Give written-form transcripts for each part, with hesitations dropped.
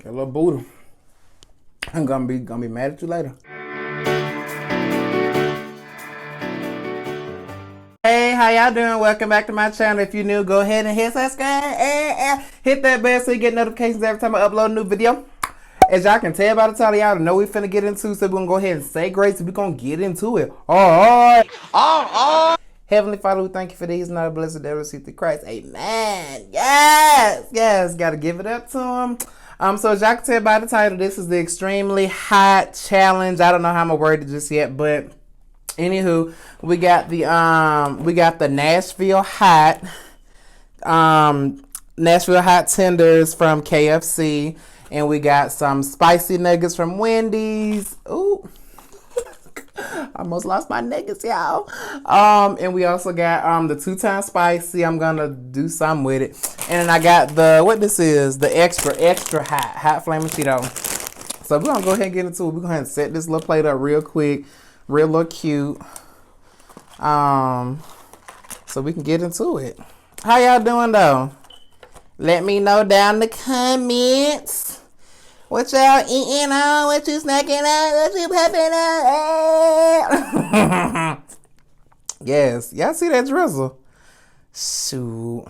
Got a little booty. I'm gonna be mad at you later. Hey, how y'all doing? Welcome back to my channel. If you're new, go ahead and hit subscribe. Hit that bell so you get notifications every time I upload a new video. As y'all can tell by the title, y'all know we finna get into, so we're gonna go ahead and say grace and we're gonna get into it. Alright. Heavenly Father, we thank you for these and all the blessed that receive through Christ. Amen. Yes. Gotta give it up to him. So as y'all can tell by the title, this is the extremely hot challenge. I don't know how I'm gonna word it just yet, but anywho, we got the Nashville Hot Tenders from KFC, and we got some spicy nuggets from Wendy's. Ooh. I almost lost my nuggets, y'all. And we also got the 2-time spicy. I'm gonna do something with it. And then I got the extra hot flaming Cheeto. So we're gonna go ahead and get into it. We're gonna set this little plate up real quick, real little cute. So we can get into it. How y'all doing though? Let me know down in the comments. What y'all eating on? What you snacking on? What you popping on? Yes, y'all see that drizzle? Shoot.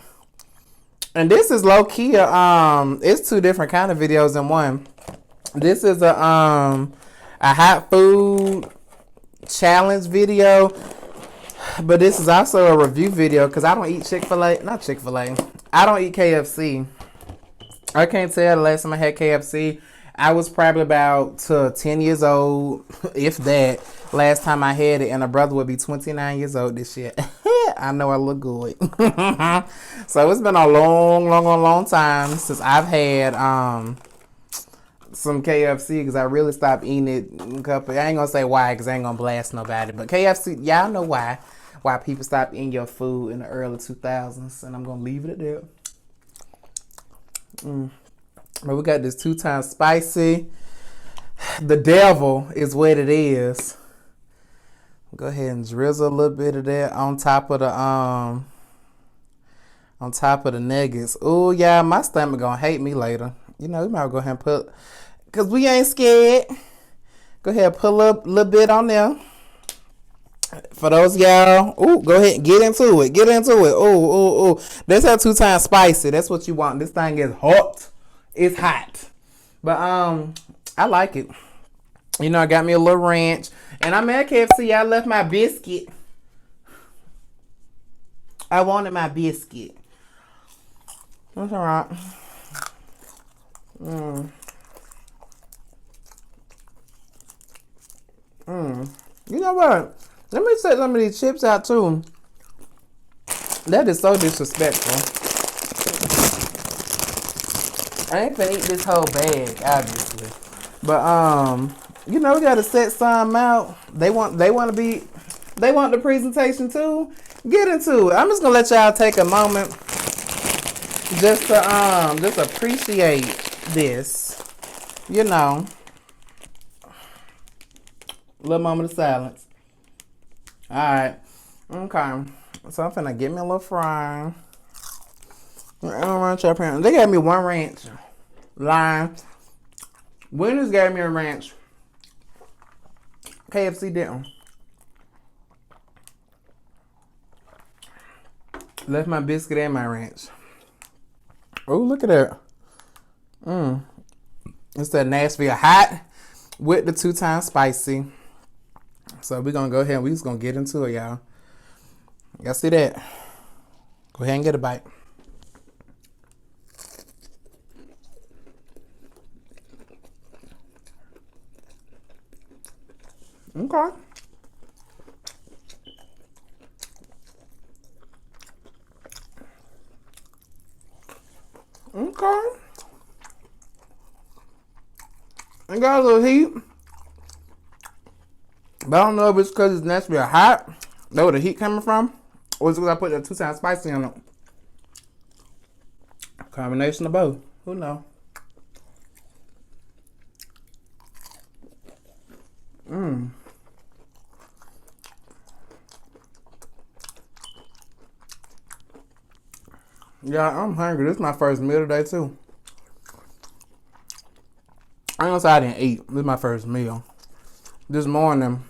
And this is low key. It's 2 different kind of videos in one. This is a hot food challenge video, but this is also a review video because I don't eat Chick-fil-A. I don't eat KFC. I can't tell the last time I had KFC. I was probably about 10 years old, if that, last time I had it, and a brother would be 29 years old this year. I know I look good. So it's been a long time since I've had some KFC because I really stopped eating it a couple. I ain't gonna say why because I ain't gonna blast nobody, but KFC, y'all know why people stopped eating your food in the early 2000s, and I'm gonna leave it at that. But we got this 2-time spicy. The devil is what it is. Go ahead and drizzle a little bit of that on top of the nuggets. Oh yeah, my stomach gonna hate me later. You know, we might go ahead and put, cause we ain't scared. Go ahead and pull up a little bit on there. For those y'all, go ahead and get into it. Oh. That's that 2-time spicy. That's what you want. This thing is hot. It's hot. But I like it. You know, I got me a little ranch. And I'm at KFC. I left my biscuit. I wanted my biscuit. That's alright. You know what? Let me take some of these chips out too. That is so disrespectful. I ain't finna eat this whole bag, obviously. But you know, we gotta set some out. They want the presentation too. Get into it. I'm just gonna let y'all take a moment just to appreciate this. You know. Little moment of silence. Alright. Okay. So I'm finna get me a little fry. They gave me 1 ranch. Lime. Wendy's gave me a ranch. KFC didn't. Left my biscuit and my ranch. Oh, look at that. It's that Nashville Hot with the 2-time spicy. So we're gonna go ahead and we just gonna get into it, y'all. Y'all see that? Go ahead and get a bite. Okay. I got a little heat. But I don't know if it's because it's Nashville hot. That's where the heat coming from. Or is it because I put the 2-time spicy on it? Combination of both. Who knows? Yeah, I'm hungry. This is my first meal today too. I ain't gonna say I didn't eat. This is my first meal. This morning,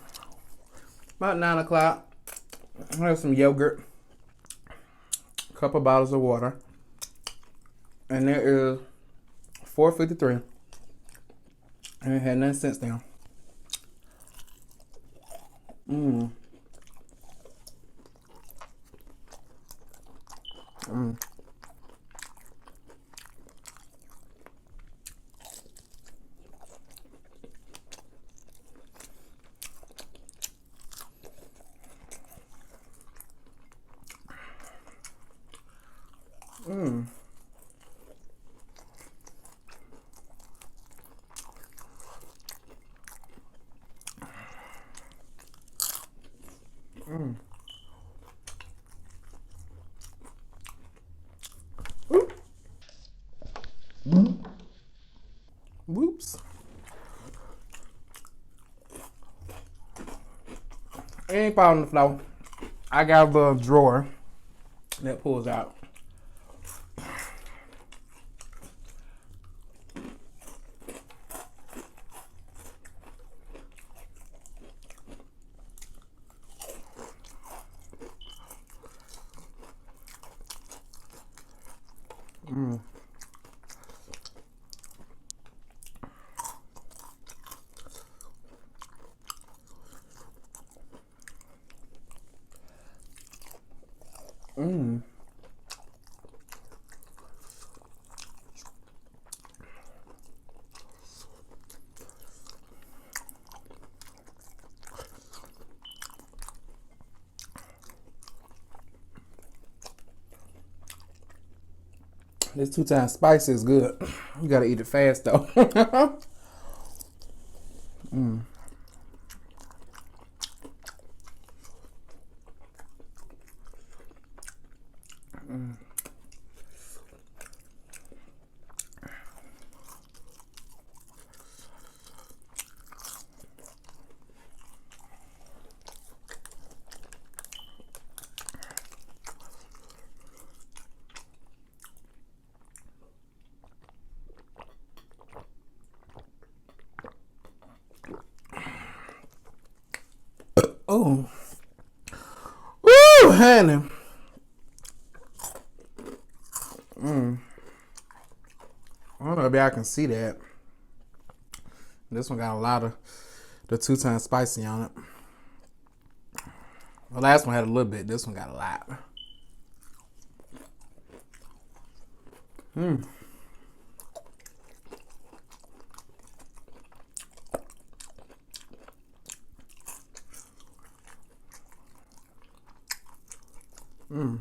about 9 o'clock, I had some yogurt, a couple bottles of water, and there is 4:53. I ain't had nothing since then. Mmm. Mmm. Mmm. Mmm. Whoops. It ain't fall on the floor. I got a little drawer that pulls out. Mmm. Mmm. This 2 times spicy is good. You gotta eat it fast though. Mmm. Mmm. Oh. Woo, honey. Mmm. I don't know if y'all can see that. This one got a lot of the 2 times spicy on it. The last one had a little bit. This one got a lot. Mmm. Mmm.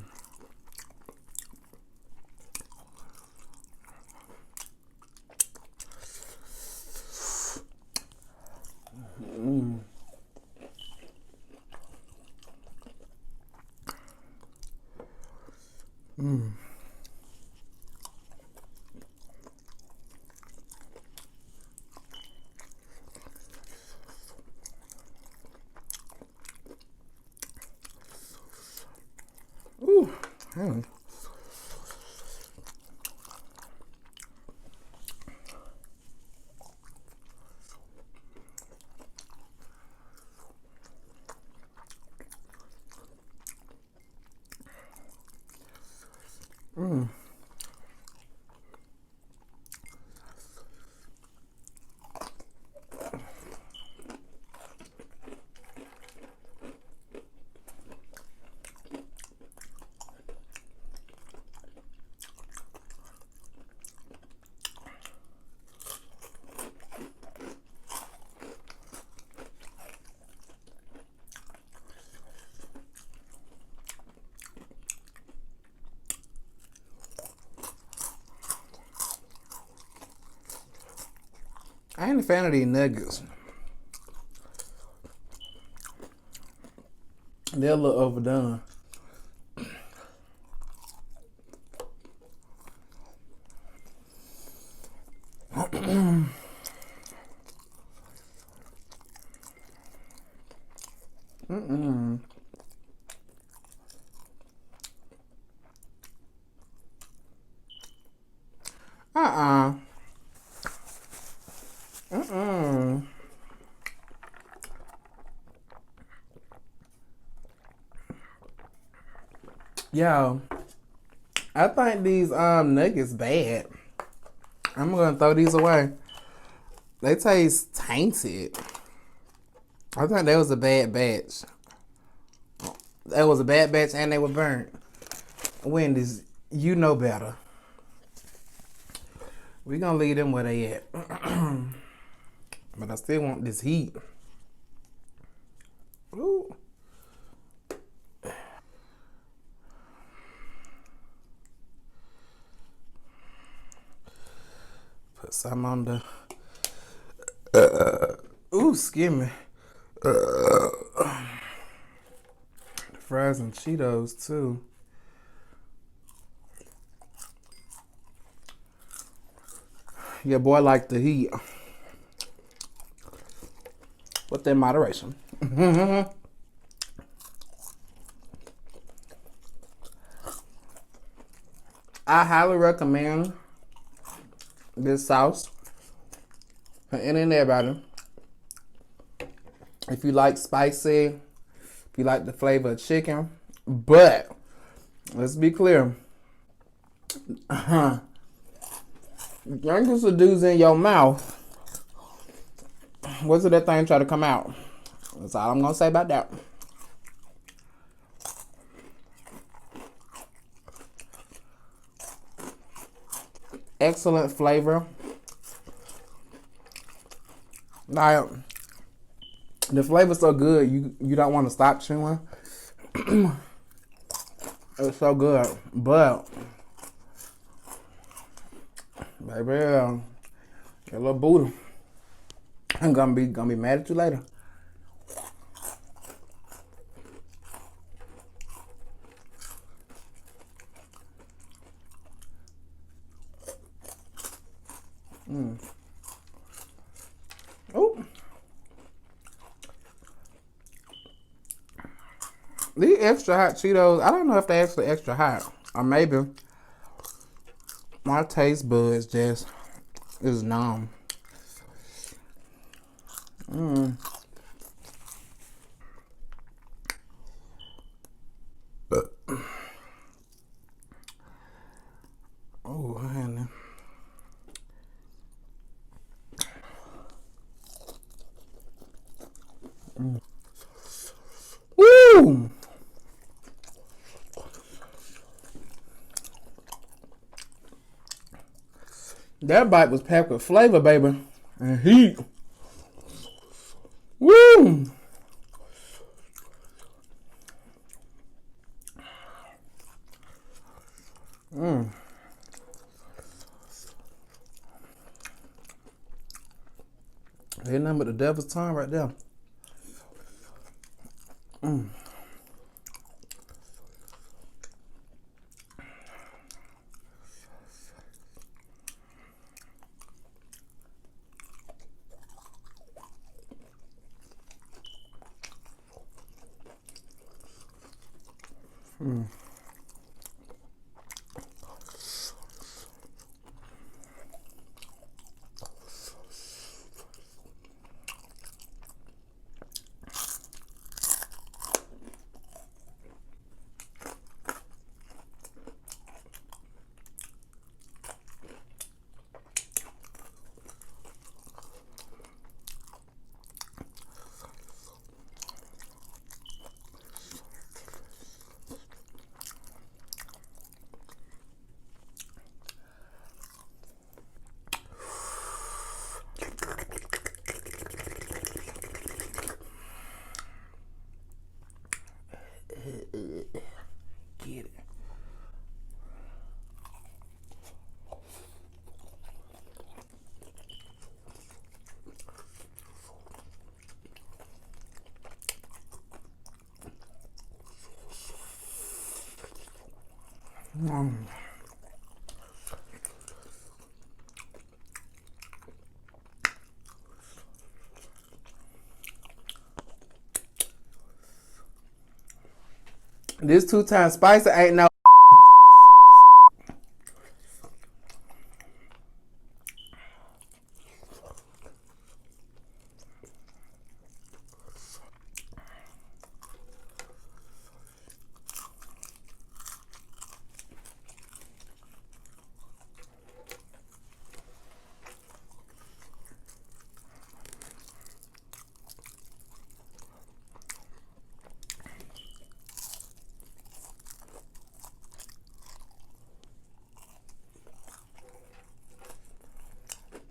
Mmm. Mmm. Ooh. Honey. Mmm. I ain't a fan of these nuggets. They're a little overdone. Mm-mm. Uh-uh. Yo, I think these nuggets bad. I'm gonna throw these away. They taste tainted. I think that was a bad batch. That was a bad batch and they were burnt. Wendy's, you know better. We gonna leave them where they at. But I still want this heat. Ooh. Put some on the ooh, excuse me. The fries and Cheetos too. Your boy like the heat. With in moderation. I highly recommend this sauce for any and everybody. If you like spicy, if you like the flavor of chicken, but let's be clear. Drink some dudes in your mouth. What's it that thing try to come out? That's all I'm gonna say about that. Excellent flavor. Like, the flavor's so good, you don't want to stop chewing. It's so good, but baby, your little booty, I'm gonna be mad at you later. Oh, these extra hot Cheetos, I don't know if they're actually extra hot, or maybe my taste buds just is numb. Oh, honey. Woo! That bite was packed with flavor, baby, and heat. Woo! Ain't nothing but the devil's tongue right there. Get it. This 2 times spicy ain't no.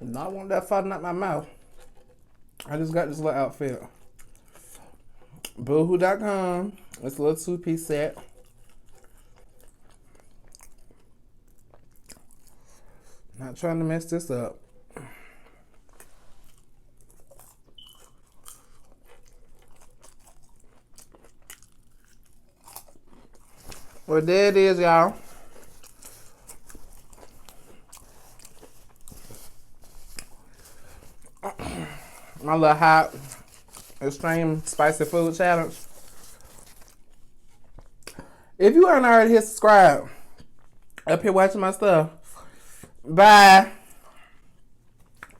No, I want that falling out my mouth. I just got this little outfit. Boohoo.com. It's a little 2-piece set. Not trying to mess this up. Well, there it is, y'all. My little hot, extreme spicy food challenge. If you haven't already hit subscribe, up here watching my stuff, bye.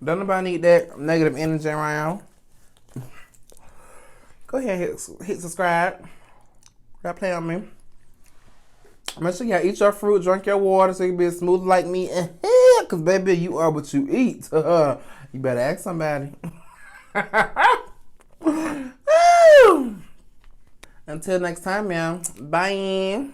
Don't nobody need that negative energy around. Go ahead and hit subscribe. Y'all play on me. Make sure y'all eat your fruit, drink your water so you can be smooth like me. Because, baby, you are what you eat. You better ask somebody. Until next time, y'all. Bye.